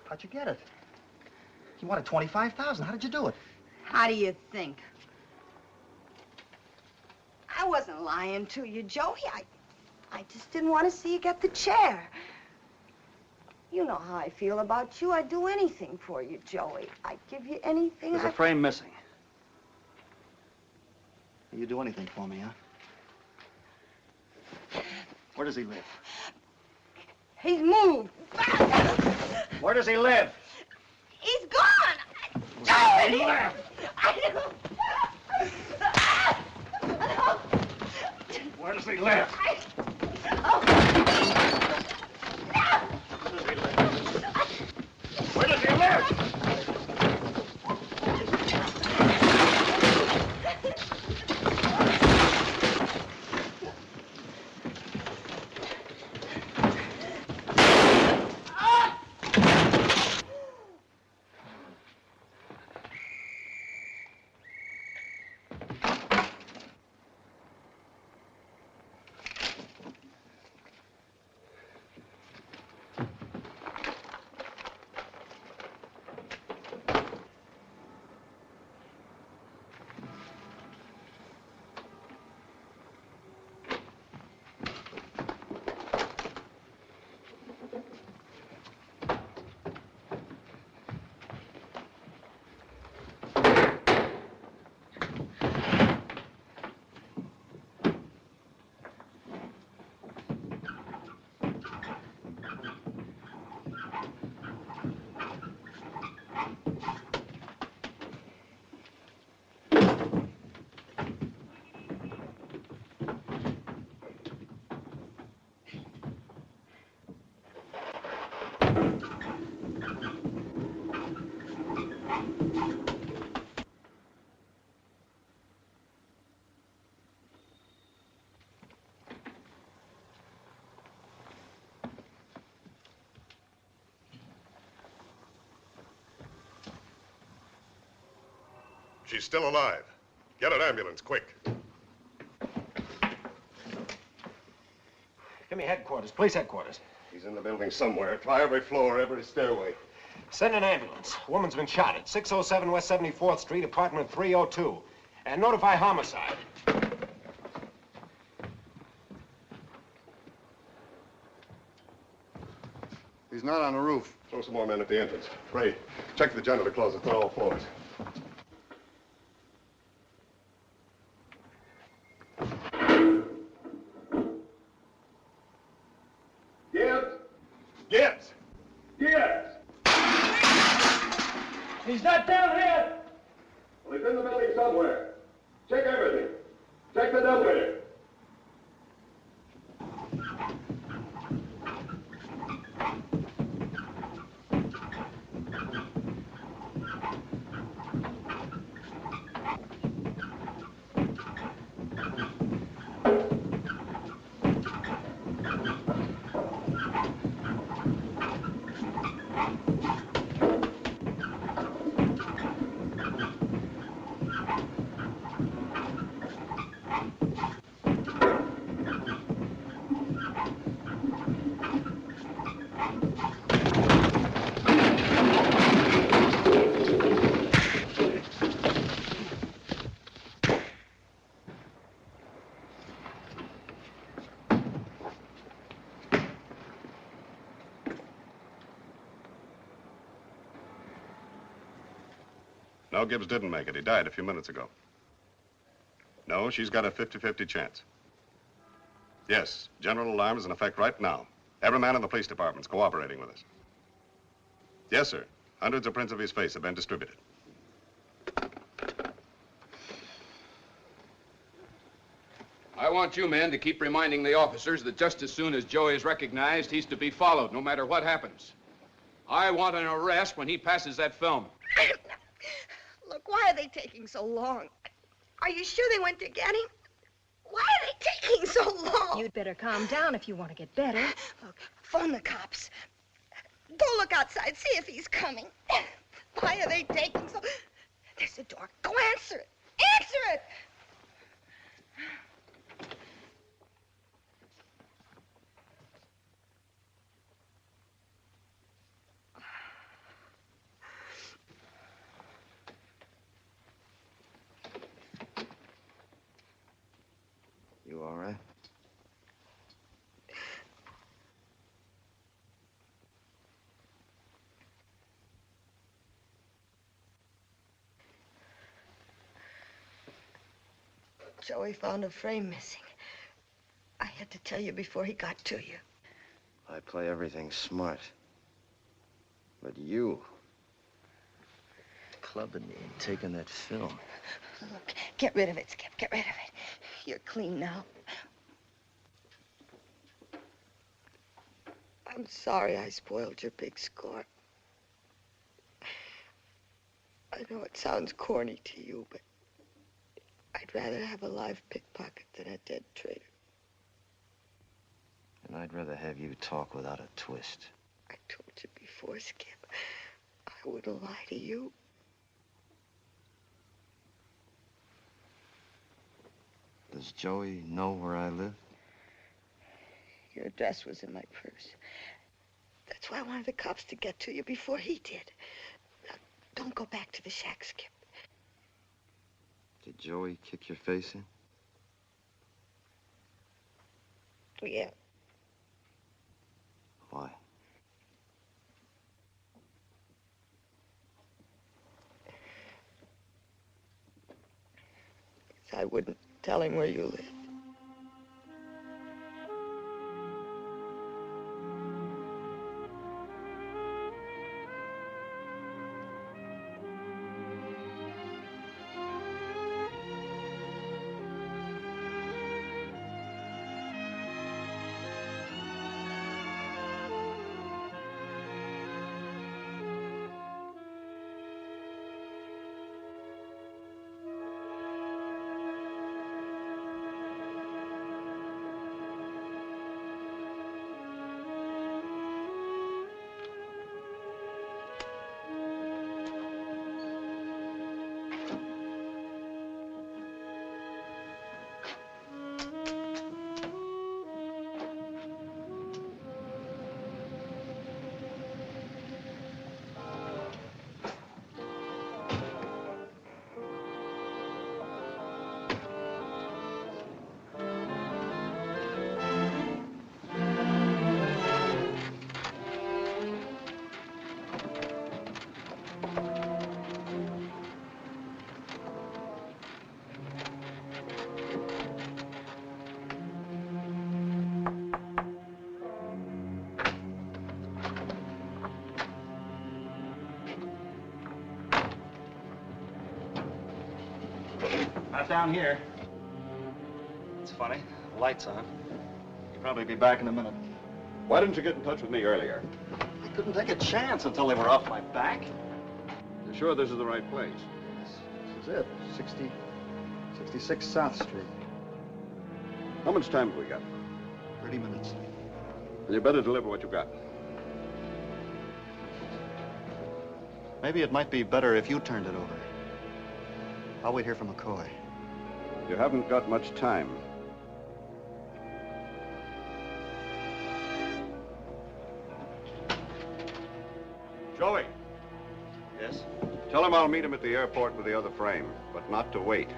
How'd you get it? You wanted $25,000. How did you do it? How do you think? I wasn't lying to you, Joey. I just didn't want to see you get the chair. You know how I feel about you. I'd do anything for you, Joey. I'd give you anything. There's a frame missing. You do anything for me, huh? Where does he live? He's moved. Where does he live? He's gone. Where does he live? Where does he live? Where does he live? She's still alive. Get an ambulance, quick. Give me headquarters, police headquarters. He's in the building somewhere. Try every floor, every stairway. Send an ambulance. Woman's been shot at 607 West 74th Street, apartment 302. And notify homicide. He's not on the roof. Throw some more men at the entrance. Ray, check the janitor closets on all floors. Gibbs! Gibbs! He's not down here! Well, he's in the building somewhere. Check everything. Check the dumbwaiter. No, Gibbs didn't make it. He died a few minutes ago. No, she's got a 50-50 chance. Yes, general alarm is in effect right now. Every man in the police department's cooperating with us. Yes, sir. Hundreds of prints of his face have been distributed. I want you men to keep reminding the officers that just as soon as Joey is recognized, he's to be followed, no matter what happens. I want an arrest when he passes that film. Look, why are they taking so long? Are you sure they went to get him? Why are they taking so long? You'd better calm down if you want to get better. Look, phone the cops. Go look outside, see if he's coming. Why are they taking so... There's the door. Go answer it. Answer it! You all right? Joey found a frame missing. I had to tell you before he got to you. I play everything smart. But you... clubbing me and taking that film. Look, get rid of it, Skip. Get rid of it. You're clean now. I'm sorry I spoiled your big score. I know it sounds corny to you, but I'd rather have a live pickpocket than a dead traitor. And I'd rather have you talk without a twist. I told you before, Skip. I wouldn't lie to you. Does Joey know where I live? Your address was in my purse. That's why I wanted the cops to get to you before he did. Now, don't go back to the shack, Skip. Did Joey kick your face in? Yeah. Why? I wouldn't tell him where you lived. Not down here. It's funny. The light's on. You'll probably be back in a minute. Why didn't you get in touch with me earlier? I couldn't take a chance until they were off my back. You sure this is the right place? This is it. 66 South Street. How much time have we got? 30 minutes. Well, you better deliver what you got. Maybe it might be better if you turned it over. I'll wait here for McCoy. You haven't got much time. Joey. Yes? Tell him I'll meet him at the airport with the other frame, but not to wait.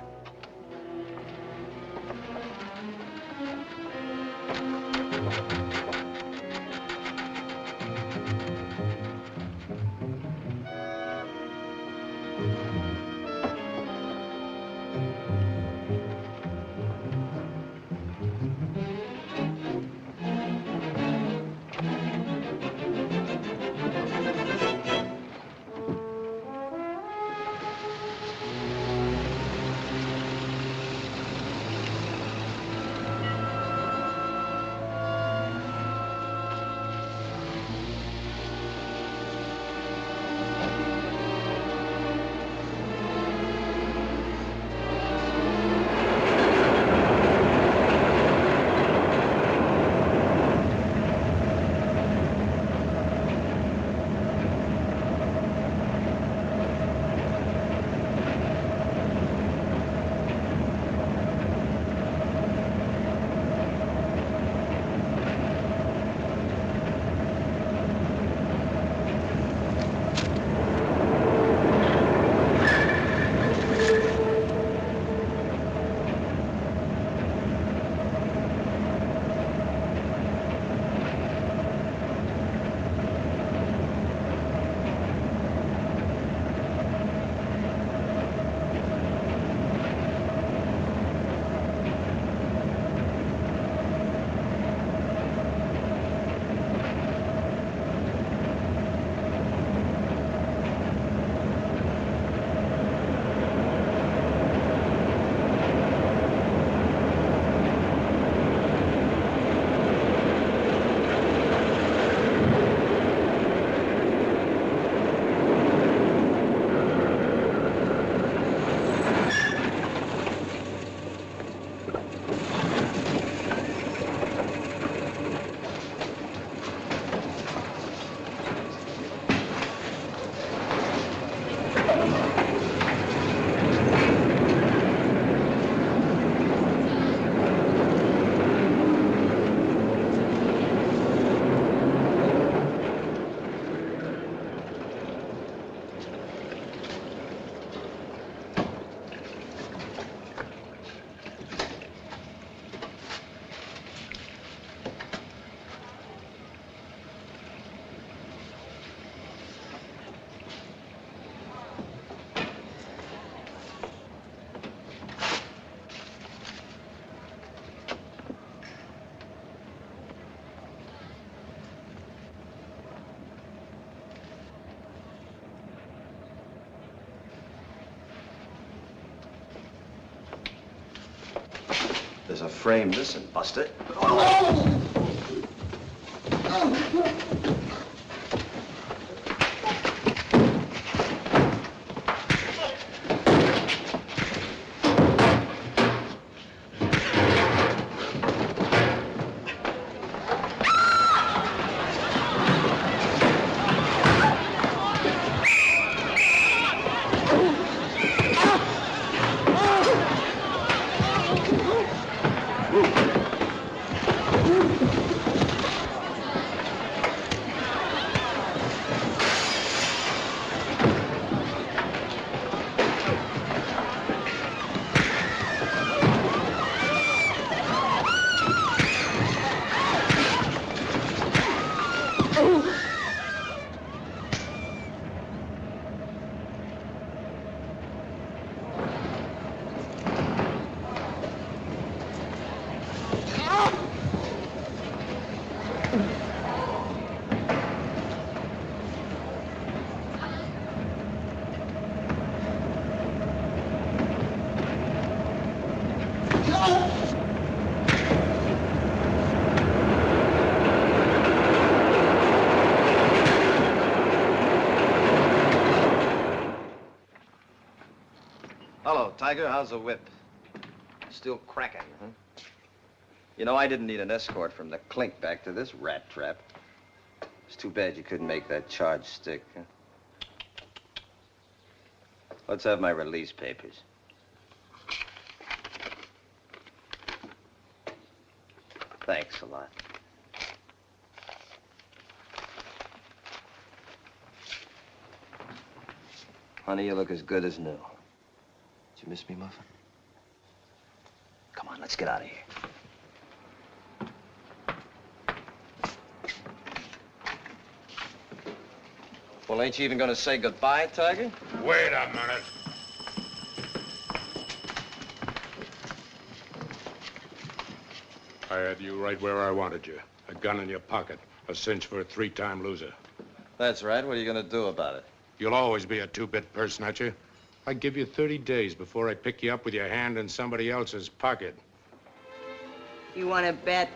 a frame this and bust it. Hello, Tiger. How's the whip? Still cracking, huh? You know, I didn't need an escort from the clink back to this rat trap. It's too bad you couldn't make that charge stick, huh? Let's have my release papers. Thanks a lot. Honey, you look as good as new. Did you miss me, Muffin? Come on, let's get out of here. Well, ain't you even gonna say goodbye, Tiger? Wait a minute. I had you right where I wanted you. A gun in your pocket. A cinch for a three-time loser. That's right. What are you gonna do about it? You'll always be a two-bit person, aren't you? I give you 30 days before I pick you up with your hand in somebody else's pocket. You want to bet?